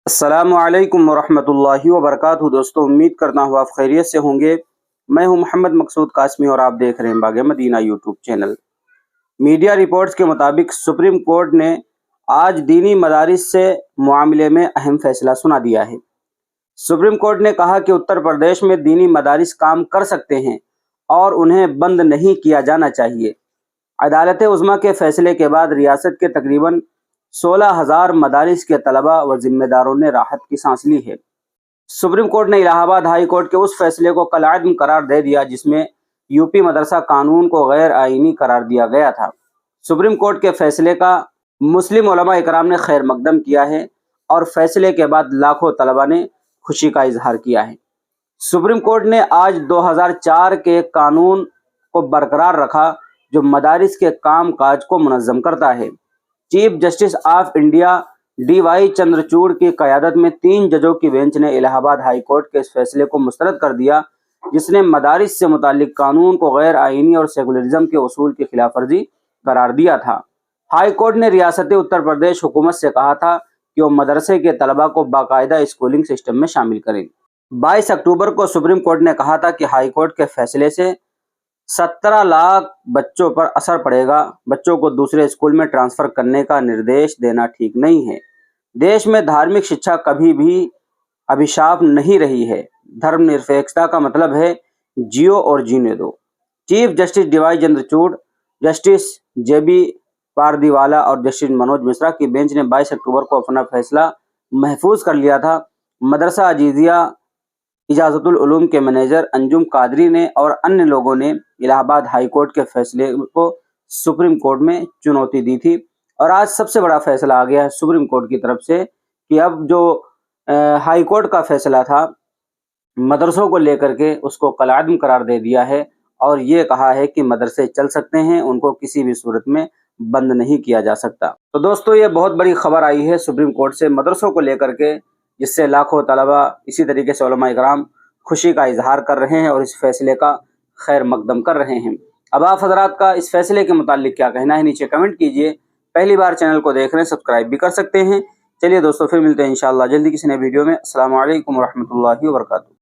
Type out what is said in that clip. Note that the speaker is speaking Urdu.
السلام علیکم ورحمۃ اللہ وبرکاتہ۔ دوستو، امید کرتا ہوں آپ خیریت سے ہوں گے۔ میں ہوں محمد مقصود قاسمی اور آپ دیکھ رہے ہیں باغ مدینہ یوٹیوب چینل۔ میڈیا رپورٹس کے مطابق سپریم کورٹ نے آج دینی مدارس سے معاملے میں اہم فیصلہ سنا دیا ہے۔ سپریم کورٹ نے کہا کہ اتر پردیش میں دینی مدارس کام کر سکتے ہیں اور انہیں بند نہیں کیا جانا چاہیے۔ عدالت عظمیٰ کے فیصلے کے بعد ریاست کے تقریباً 16,000 مدارس کے طلباء و ذمہ داروں نے راحت کی سانس لی ہے۔ سپریم کورٹ نے الہ آباد ہائی کورٹ کے اس فیصلے کو کالعدم قرار دے دیا جس میں یوپی مدرسہ قانون کو غیر آئینی قرار دیا گیا تھا۔ سپریم کورٹ کے فیصلے کا مسلم علماء اکرام نے خیر مقدم کیا ہے اور فیصلے کے بعد لاکھوں طلباء نے خوشی کا اظہار کیا ہے۔ سپریم کورٹ نے آج 2004 کے قانون کو برقرار رکھا جو مدارس کے کام کاج کو منظم کرتا ہے۔ Chief justice of India D Y Chandrachud کی قیادت میں 3 ججوں کی بینچ نے الہ آباد ہائی کورٹ کے اس فیصلے کو مسترد کر دیا جس نے مدارس سے متعلق قانون کو غیر آئینی اور سیکولرزم کے اصول کی خلاف ورزی قرار دیا تھا۔ ہائی کورٹ نے ریاست اتر پردیش حکومت سے کہا تھا کہ وہ مدرسے کے طلباء کو باقاعدہ اسکولنگ سسٹم میں شامل کریں۔ 22 اکتوبر کو سپریم کورٹ نے کہا تھا کہ ہائی کورٹ کے فیصلے سے 17 لاکھ بچوں پر اثر پڑے گا۔ بچوں کو دوسرے اسکول میں ٹرانسفر کرنے کا نردیش دینا ٹھیک نہیں ہے۔ دیش میں دھارمک شکشا کبھی بھی ابھیشاپ نہیں رہی ہے۔ دھرم نرپیکشتا کا مطلب ہے جیو اور جینے دو۔ Chief justice D Y Chandrachud, justice J B Pardiwala اور جسٹس منوج مشرا کی بینچ نے 22 اکتوبر کو اپنا فیصلہ محفوظ کر لیا تھا۔ مدرسہ عزیزیہ اجازت العلوم کے منیجر انجم قادری نے اور انیہ لوگوں نے الہ آباد ہائی کورٹ کے فیصلے کو سپریم کورٹ میں چنوتی دی تھی، اور آج سب سے بڑا فیصلہ آ گیا ہے سپریم کورٹ کی طرف سے کہ اب جو ہائی کورٹ کا فیصلہ تھا مدرسوں کو لے کر کے اس کو کالعدم قرار دے دیا ہے اور یہ کہا ہے کہ مدرسے چل سکتے ہیں، ان کو کسی بھی صورت میں بند نہیں کیا جا سکتا۔ تو دوستو، یہ بہت بڑی خبر آئی ہے سپریم کورٹ سے مدرسوں کو لے کر کے، جس سے لاکھوں طلباء اسی طریقے سے علماء اکرام خوشی کا اظہار کر رہے ہیں اور اس فیصلے کا خیر مقدم کر رہے ہیں۔ اب آپ حضرات کا اس فیصلے کے متعلق کیا کہنا ہے نیچے کمنٹ کیجئے۔ پہلی بار چینل کو دیکھ رہے ہیں سبسکرائب بھی کر سکتے ہیں۔ چلیے دوستو، پھر ملتے ہیں انشاءاللہ جلدی کسی نئے ویڈیو میں۔ السلام علیکم ورحمۃ اللہ وبرکاتہ۔